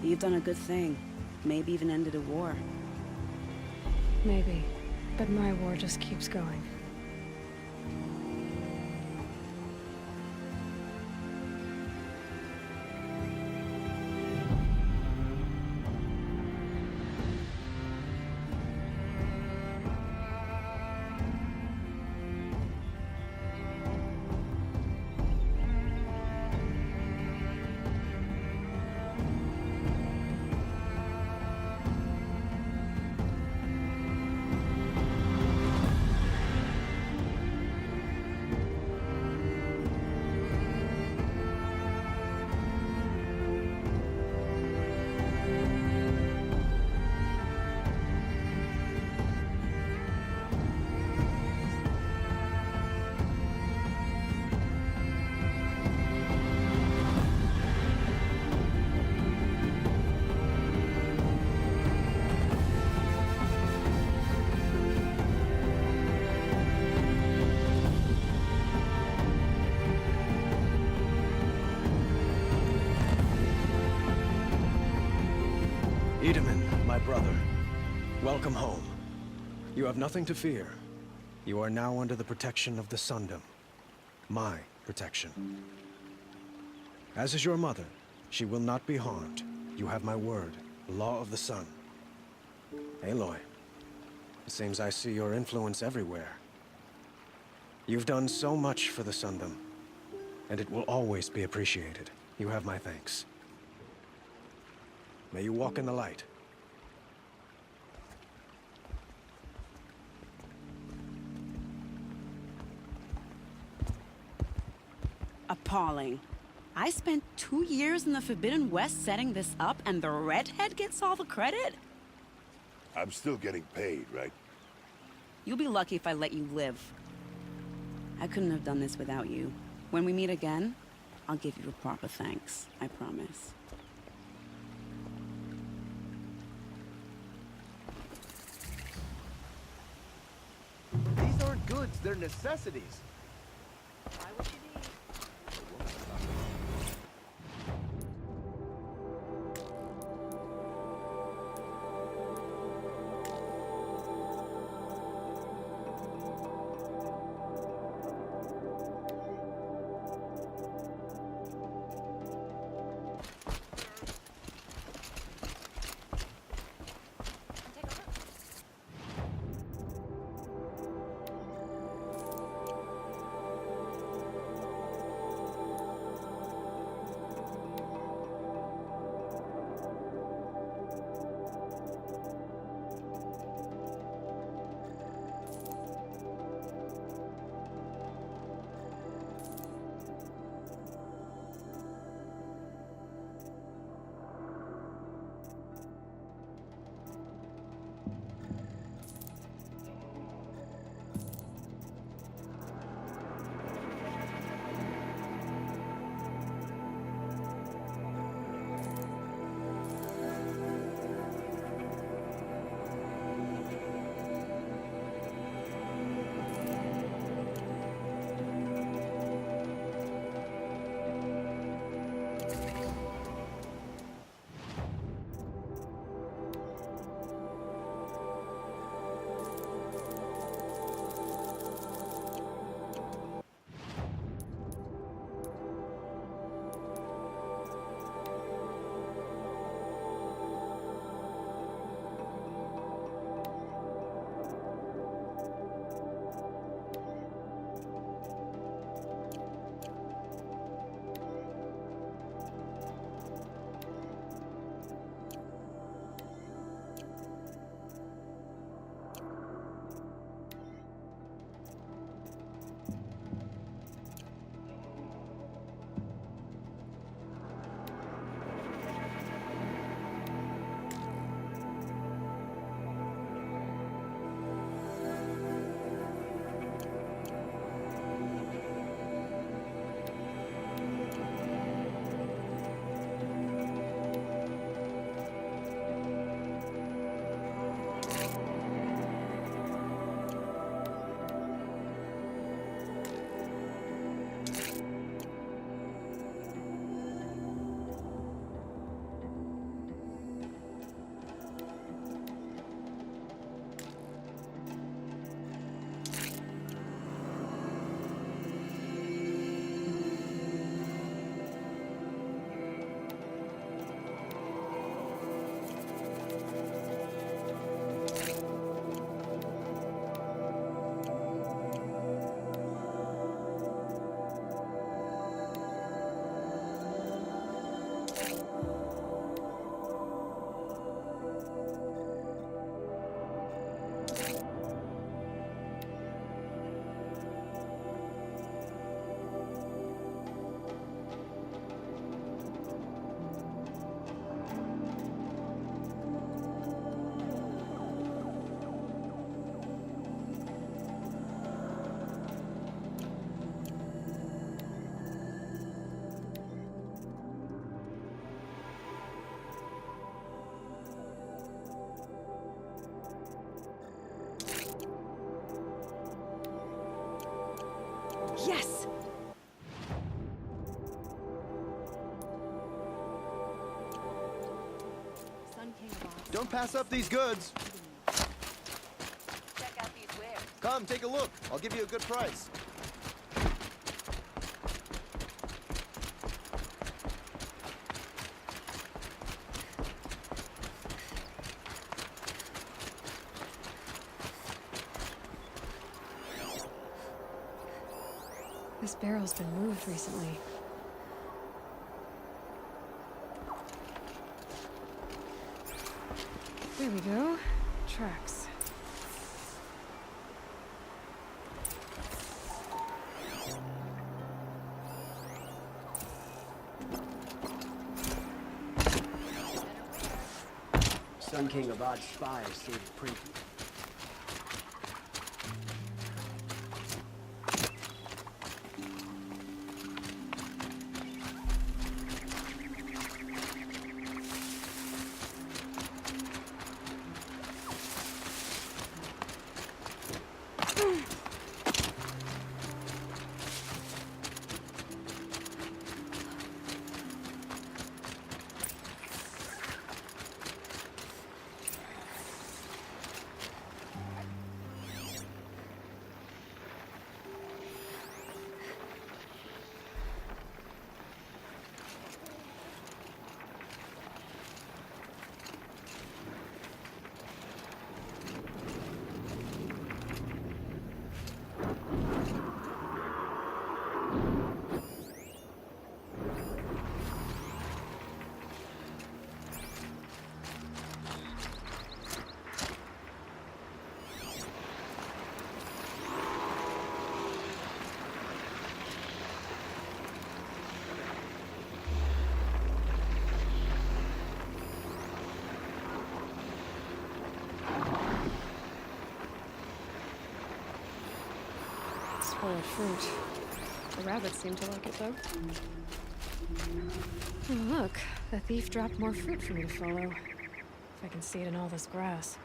You've done a good thing. Maybe even ended a war. Maybe. But my war just keeps going. My brother, welcome home. You have nothing to fear. You are now under the protection of the Sundom. My protection. As is your mother, she will not be harmed. You have my word, the law of the sun. Aloy, it seems I see your influence everywhere. You've done so much for the Sundom, and it will always be appreciated. You have my thanks. May you walk in the light. Appalling. I spent 2 years in the Forbidden West setting this up, and the redhead gets all the credit? I'm still getting paid, right? You'll be lucky if I let you live. I couldn't have done this without you. When we meet again, I'll give you a proper thanks. I promise. These aren't goods, they're necessities. Buy what you need. Yes! Sun King of Oz. Don't pass up these goods. Check out these wares. Come, take a look. I'll give you a good price. This barrel's been moved recently. There we go. Tracks. Sun King of Oz spies saved Prinky. Spoiled fruit. The rabbits seem to like it, though. Oh, look, the thief dropped more fruit for me to follow. If I can see it in all this grass.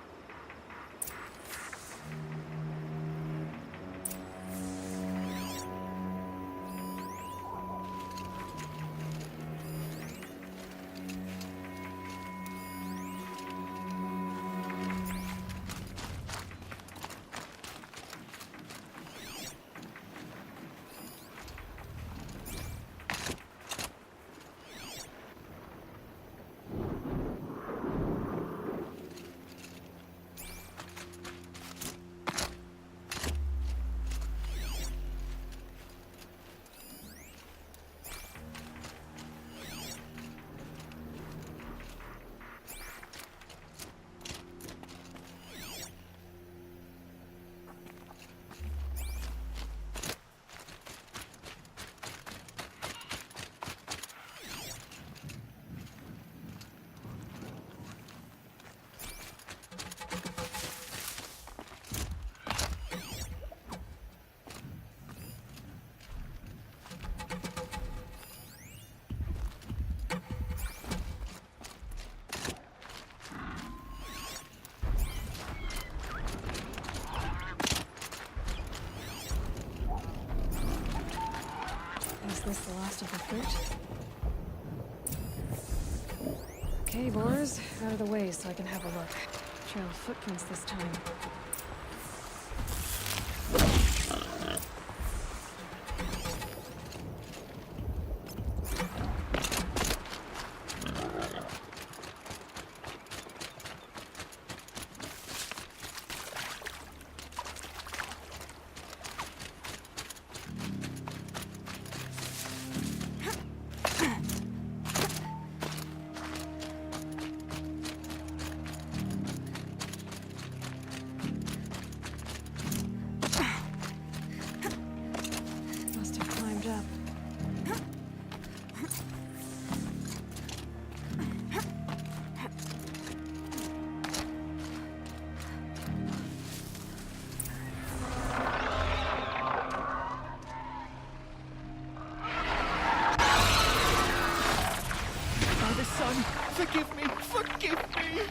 Is this the last of the fruit? Okay, boars, out of the way so I can have a look. Trail of footprints this time. Must have climbed up. Father, son, forgive me, forgive me!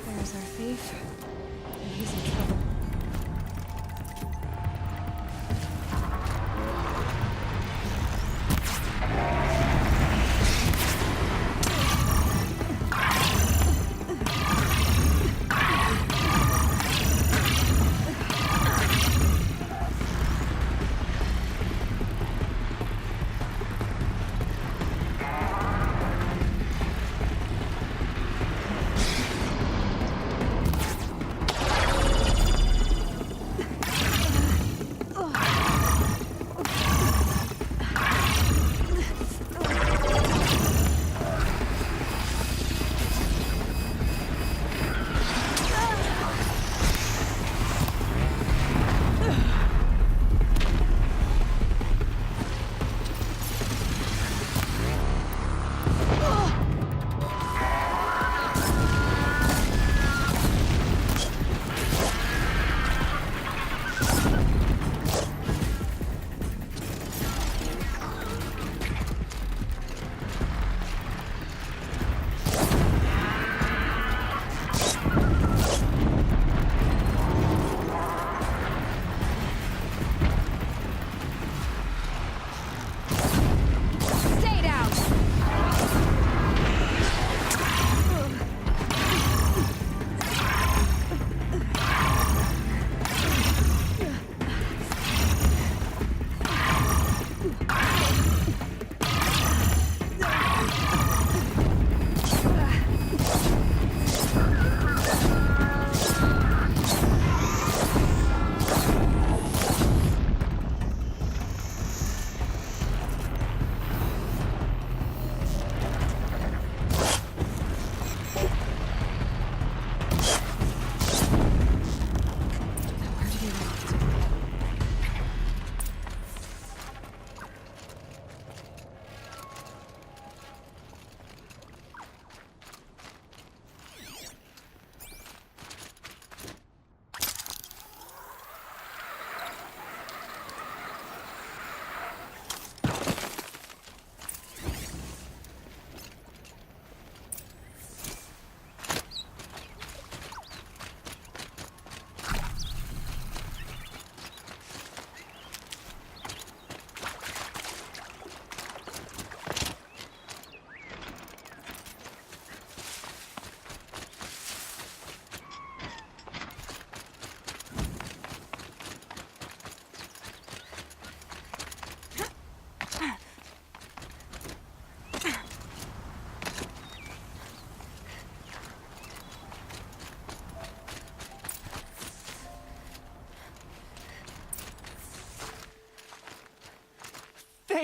There's our thief. And he's in trouble.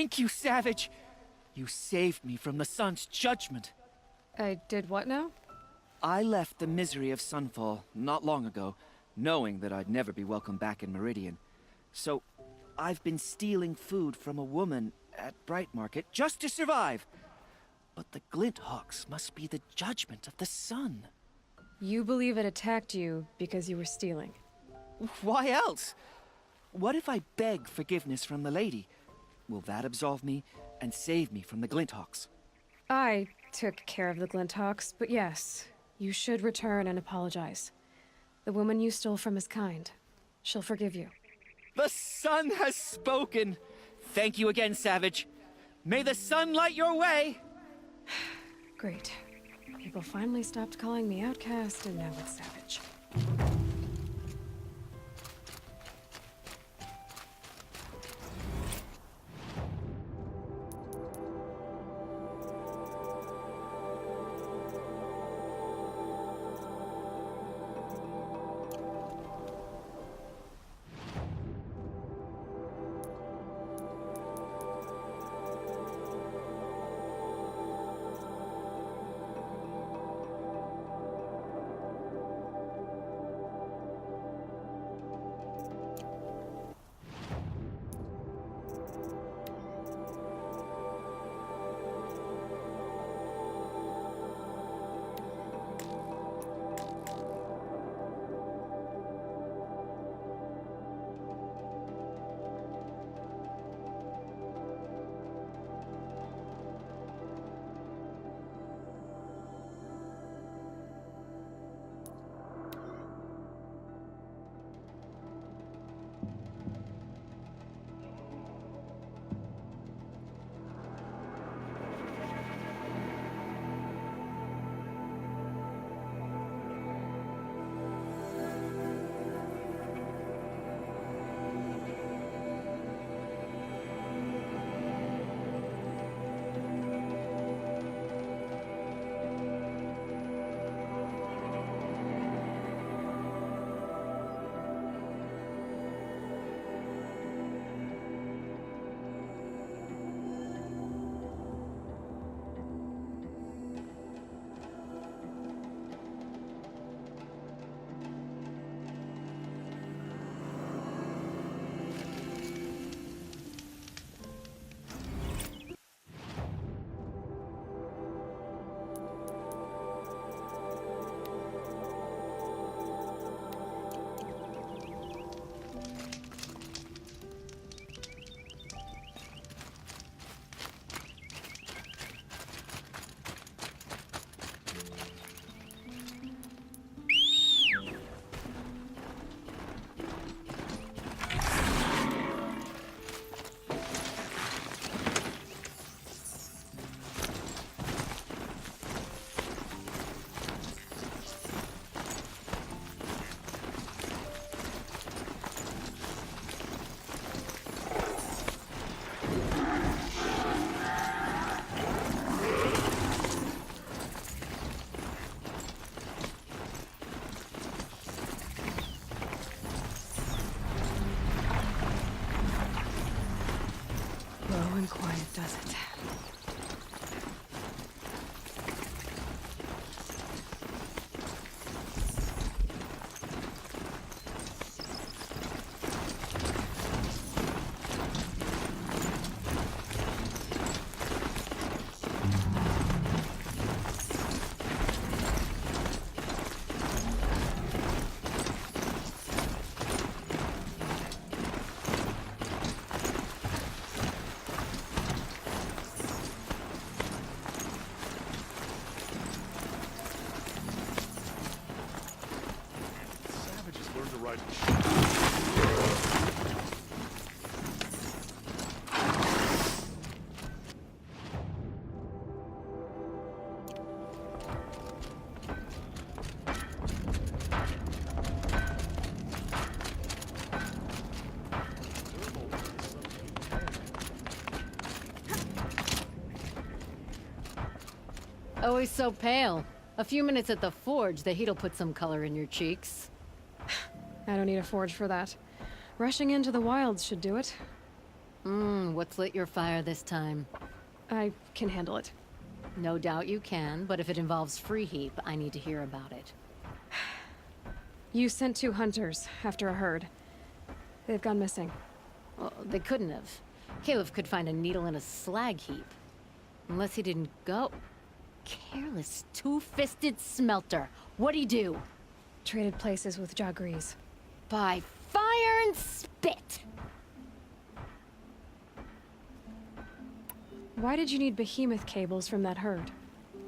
Thank you, Savage! You saved me from the sun's judgment. I did what now? I left the misery of Sunfall not long ago, knowing that I'd never be welcome back in Meridian. So, I've been stealing food from a woman at Bright Market just to survive. But the Glinthawks must be the judgment of the sun. You believe it attacked you because you were stealing. Why else? What if I beg forgiveness from the lady? Will that absolve me and save me from the Glinthawks? I took care of the Glinthawks, but yes, you should return and apologize. The woman you stole from is kind. She'll forgive you. The sun has spoken! Thank you again, Savage. May the sun light your way! Great. People finally stopped calling me outcast, and now it's Savage. Slow and quiet does it. Savages learn to ride machines. Always so pale. A few minutes at the forge, the heat'll put some color in your cheeks. I don't need a forge for that. Rushing into the wilds should do it. What's lit your fire this time? I can handle it. No doubt you can, but if it involves Free Heap, I need to hear about it. You sent 2 hunters after a herd. They've gone missing. Well, they couldn't have. Caleb could find a needle in a slag heap. Unless he didn't go. Careless, two-fisted smelter. What'd he do? Traded places with Jagrees. By fire and spit! Why did you need behemoth cables from that herd?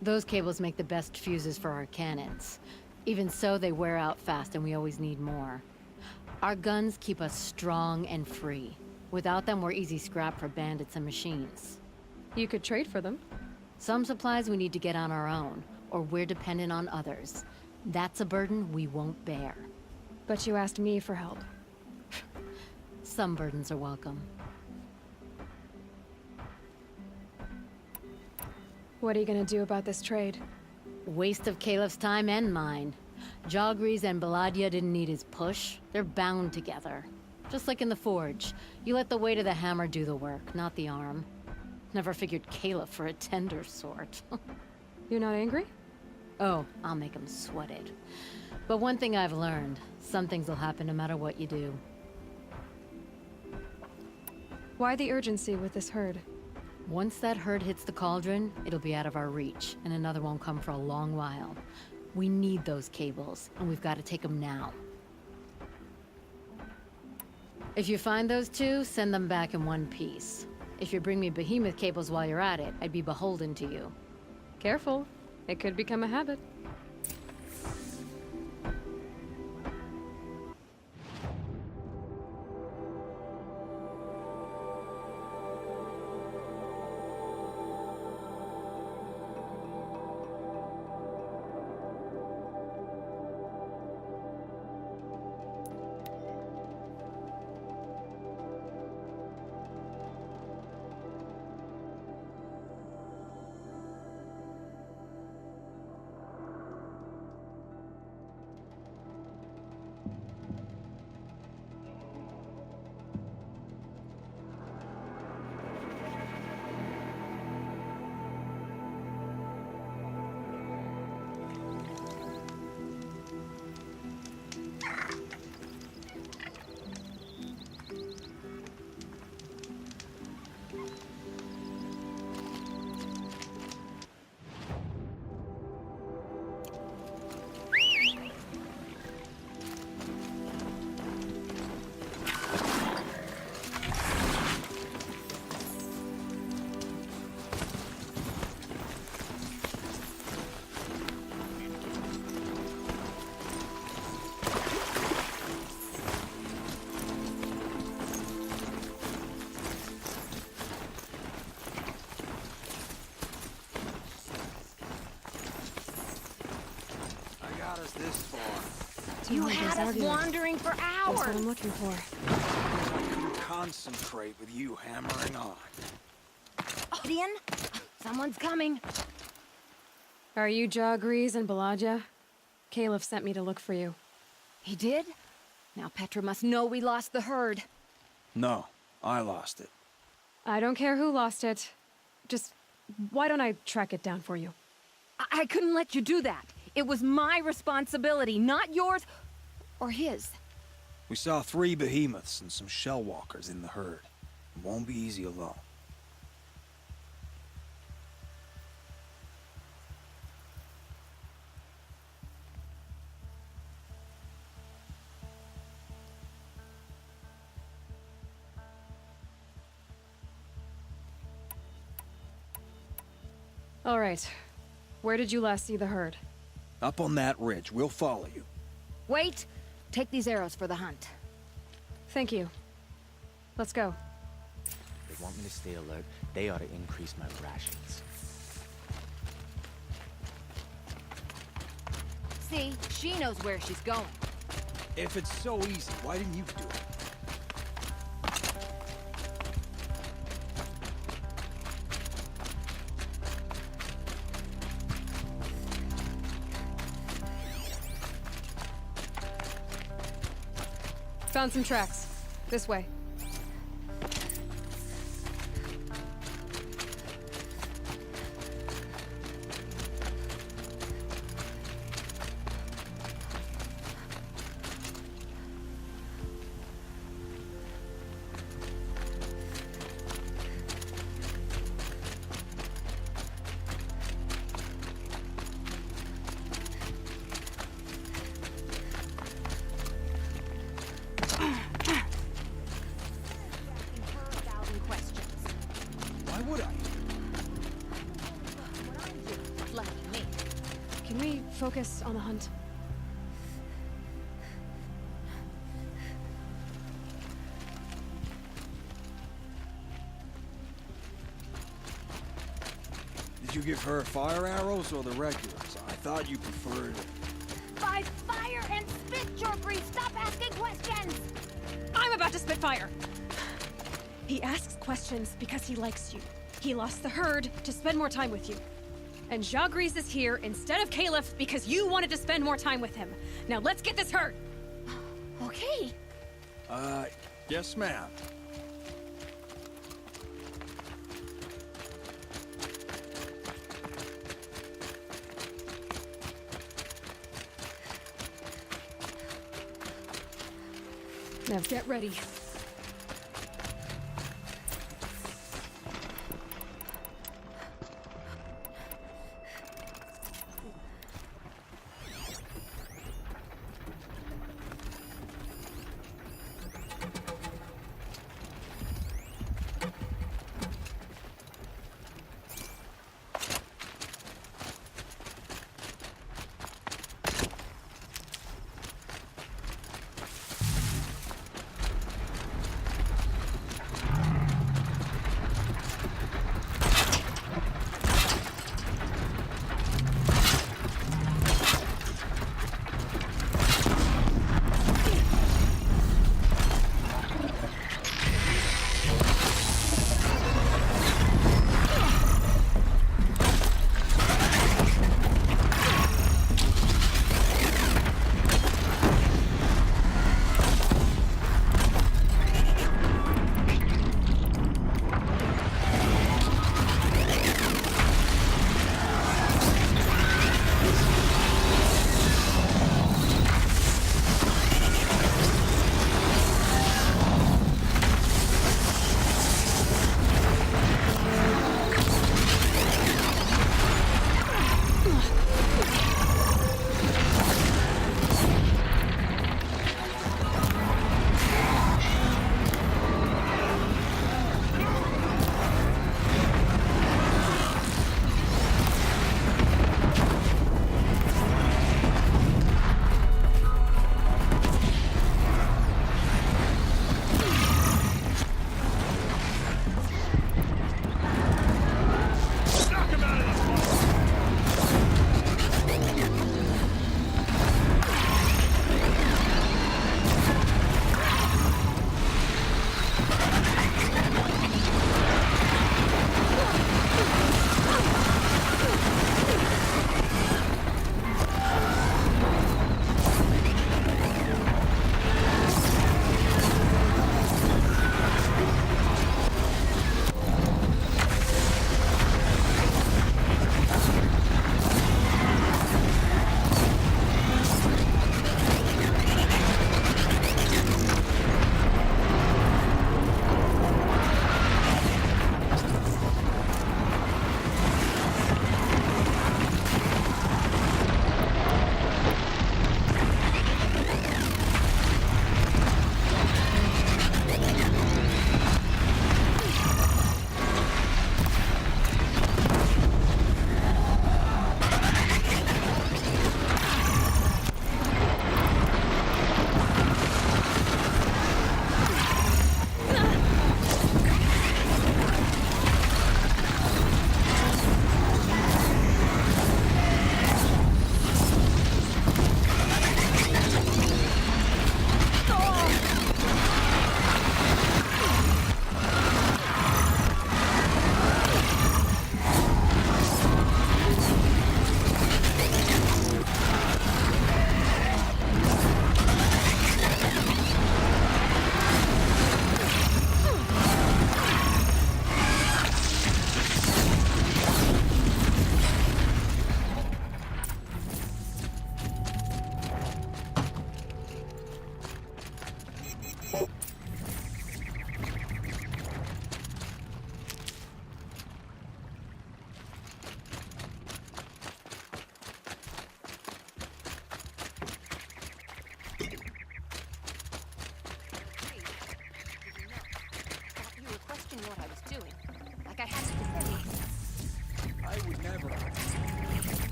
Those cables make the best fuses for our cannons. Even so, they wear out fast and we always need more. Our guns keep us strong and free. Without them, we're easy scrap for bandits and machines. You could trade for them. Some supplies we need to get on our own, or we're dependent on others. That's a burden we won't bear. But you asked me for help. Some burdens are welcome. What are you gonna do about this trade? Waste of Caleb's time and mine. Jagrees and Baladia didn't need his push. They're bound together. Just like in the forge. You let the weight of the hammer do the work, not the arm. Never figured Caleb for a tender sort. You're not angry? Oh, I'll make him sweat it. But one thing I've learned, some things will happen no matter what you do. Why the urgency with this herd? Once that herd hits the cauldron, it'll be out of our reach, and another won't come for a long while. We need those cables, and we've got to take them now. If you find those 2, send them back in one piece. If you bring me behemoth cables while you're at it, I'd be beholden to you. Careful. It could become a habit. This far. You had us wandering for That's what hours. I'm looking for. I couldn't concentrate with you hammering on. Gideon, someone's coming. Are you Jagrees and Baladia? Caleb sent me to look for you. He did? Now Petra must know we lost the herd. No, I lost it. I don't care who lost it. Just, why don't I track it down for you? I couldn't let you do that. It was my responsibility, not yours or his. We saw 3 behemoths and some shell walkers in the herd. It won't be easy alone. All right. Where did you last see the herd? Up on that ridge. We'll follow you. Wait! Take these arrows for the hunt. Thank you. Let's go. They want me to stay alert. They ought to increase my rations. See, she knows where she's going. If it's so easy, why didn't you do it? Found some tracks. This way. Can we focus on the hunt? Did you give her fire arrows or the regulars? I thought you preferred... By fire and spit, Joffrey! Stop asking questions! I'm about to spit fire! He asks questions because he likes you. He lost the herd to spend more time with you. And Jagrees is here instead of Caliph because you wanted to spend more time with him. Now let's get this herd! Okay. Yes, ma'am. Now get ready.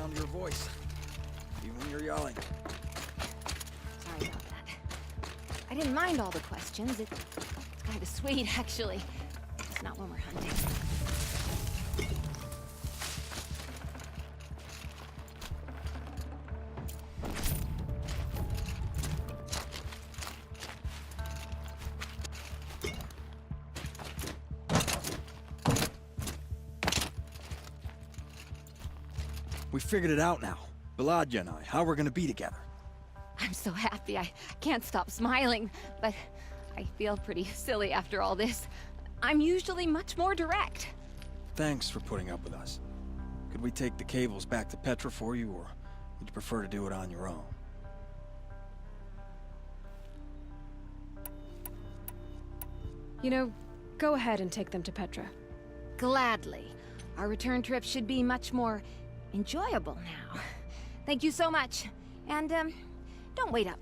sound of your voice. Even when you're yelling. Sorry about that. I didn't mind all the questions. It's kind of sweet, actually. It's not when we're hunting. We figured it out now. Beladia and I, how we're gonna be together. I'm so happy. I can't stop smiling, but I feel pretty silly after all this. I'm usually much more direct. Thanks for putting up with us. Could we take the cables back to Petra for you, or would you prefer to do it on your own? You know, go ahead and take them to Petra. Gladly. Our return trip should be much more enjoyable now. Thank you so much. And, don't wait up.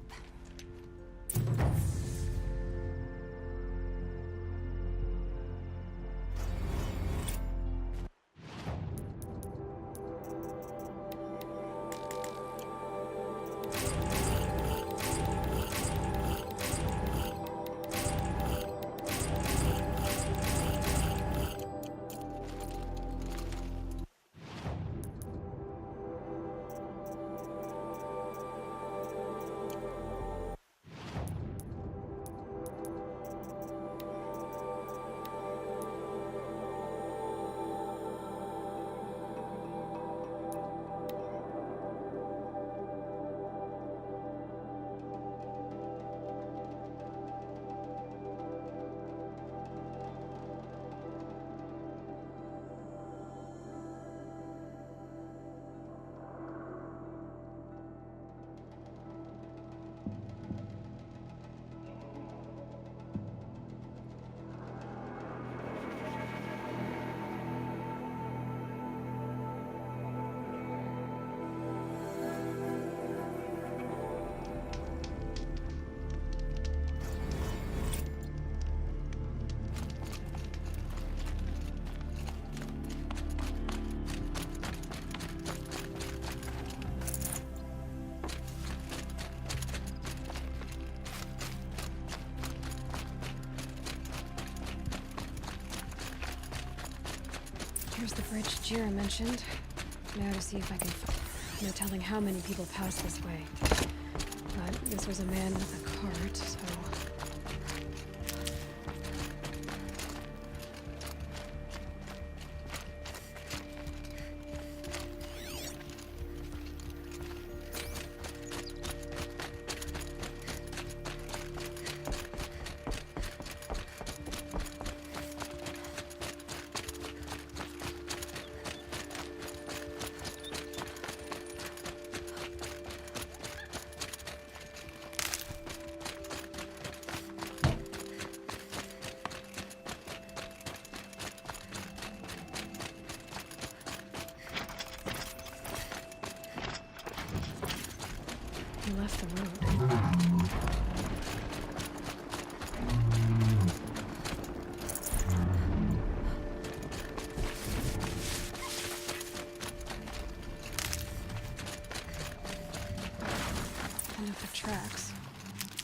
Here's the bridge Jira mentioned. Now to see if I can no telling how many people pass this way. But this was a man with a cart, so... He left the road. And if it tracks,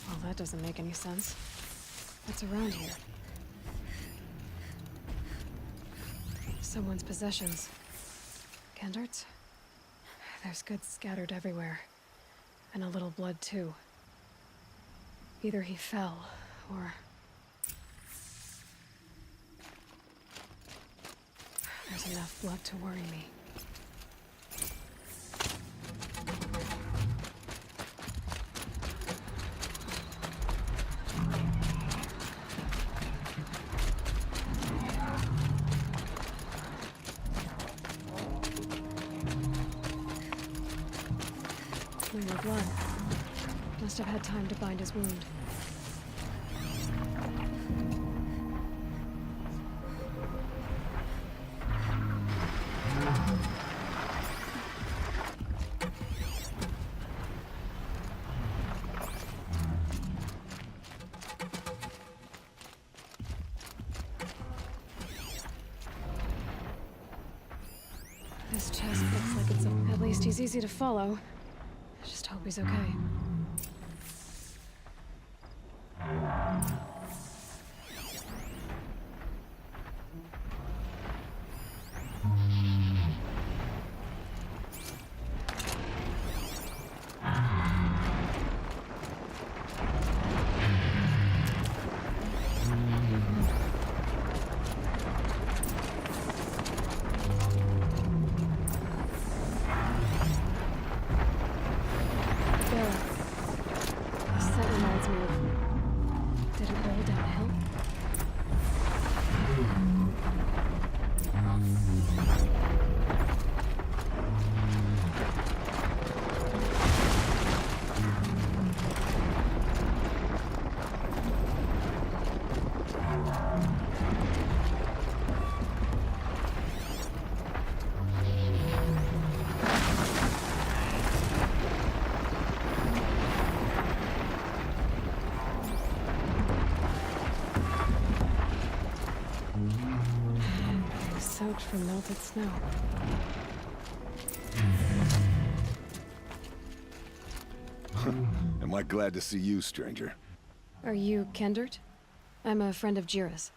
well, that doesn't make any sense. What's around here? Someone's possessions. Gendarts? There's goods scattered everywhere. And a little blood, too. Either he fell, or... There's enough blood to worry me. Clear blood. Must have had time to bind his wound. His chest looks like it's at least he's easy to follow. I just hope he's okay. That reminds me of... Did it roll downhill? Soaked from melted snow. Am I glad to see you, stranger? Are you Kendert? I'm a friend of Jira's.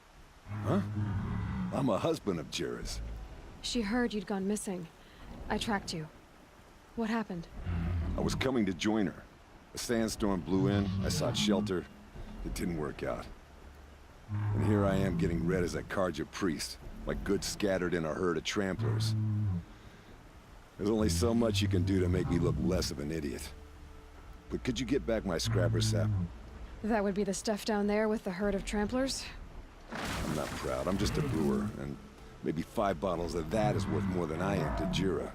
Huh? I'm a husband of Jira's. She heard you'd gone missing. I tracked you. What happened? I was coming to join her. A sandstorm blew in, I sought shelter. It didn't work out. And here I am getting read as a Karja priest, my goods scattered in a herd of tramplers. There's only so much you can do to make me look less of an idiot. But could you get back my scrapper sap? That would be the stuff down there with the herd of tramplers? I'm not proud, I'm just a brewer, and maybe 5 bottles of that is worth more than I am to Jira.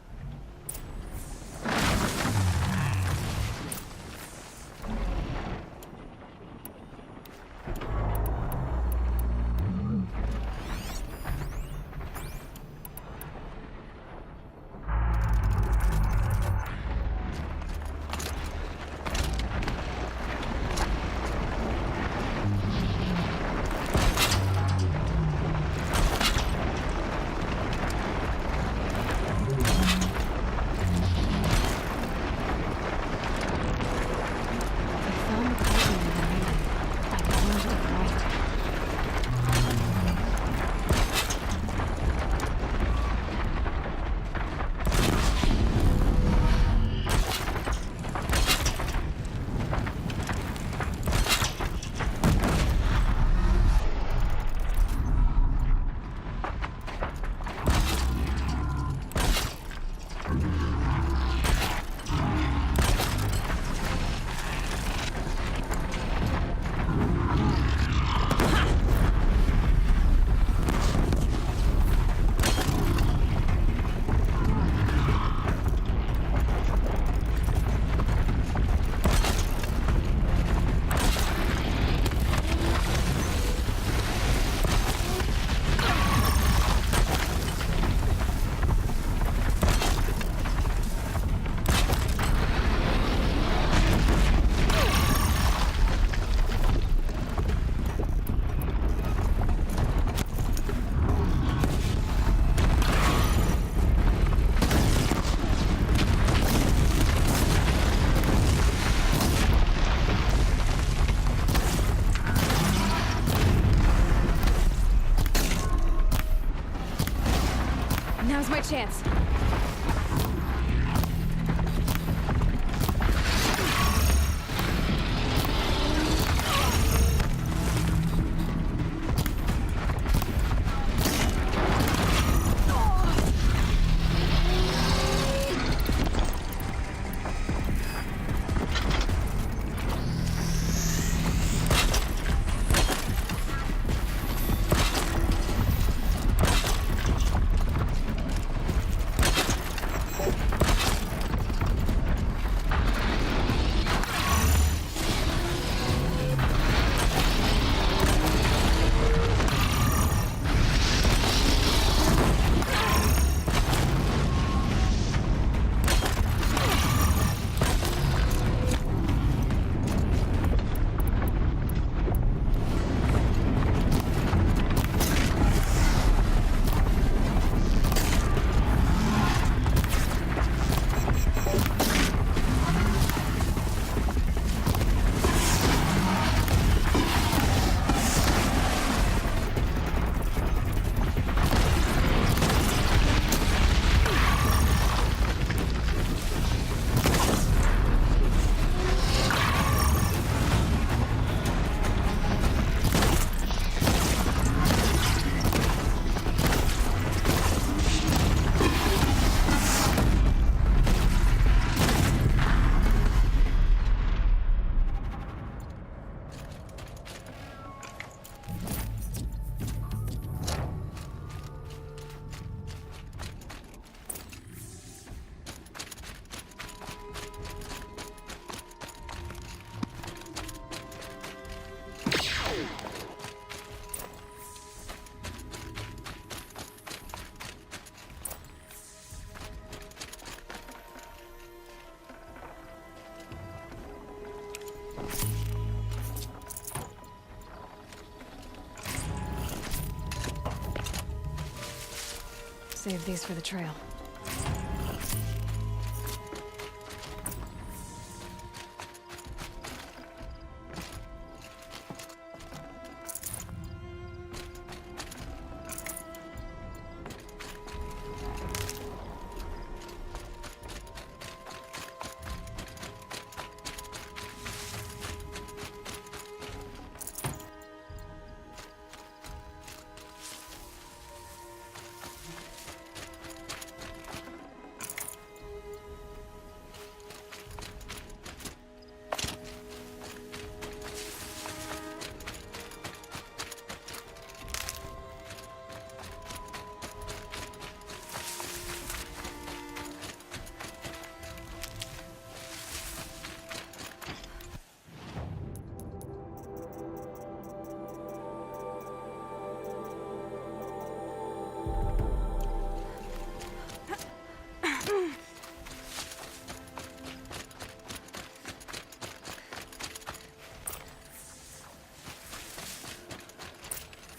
Now's my chance. Save these for the trail.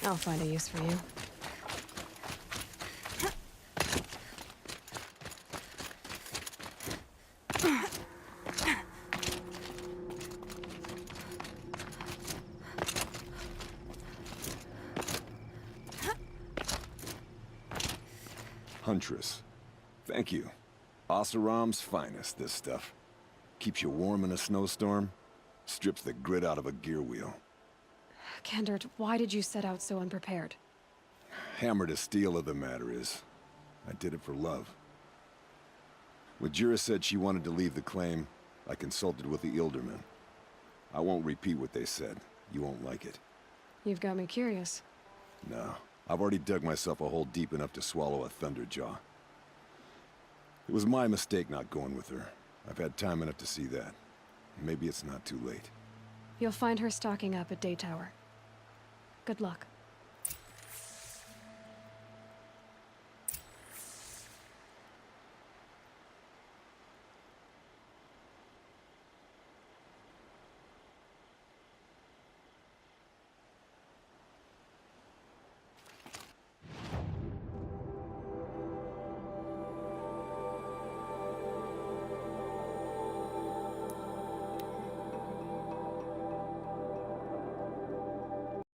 I'll find a use for you. Huntress. Thank you. Oseram's finest, this stuff. Keeps you warm in a snowstorm, strips the grit out of a gear wheel. Kendert, why did you set out so unprepared? Hammer to steel of the matter is, I did it for love. When Jura said she wanted to leave the claim, I consulted with the Ildermen. I won't repeat what they said. You won't like it. You've got me curious. No, I've already dug myself a hole deep enough to swallow a thunderjaw. It was my mistake not going with her. I've had time enough to see that. Maybe it's not too late. You'll find her stocking up at Day Tower. Good luck.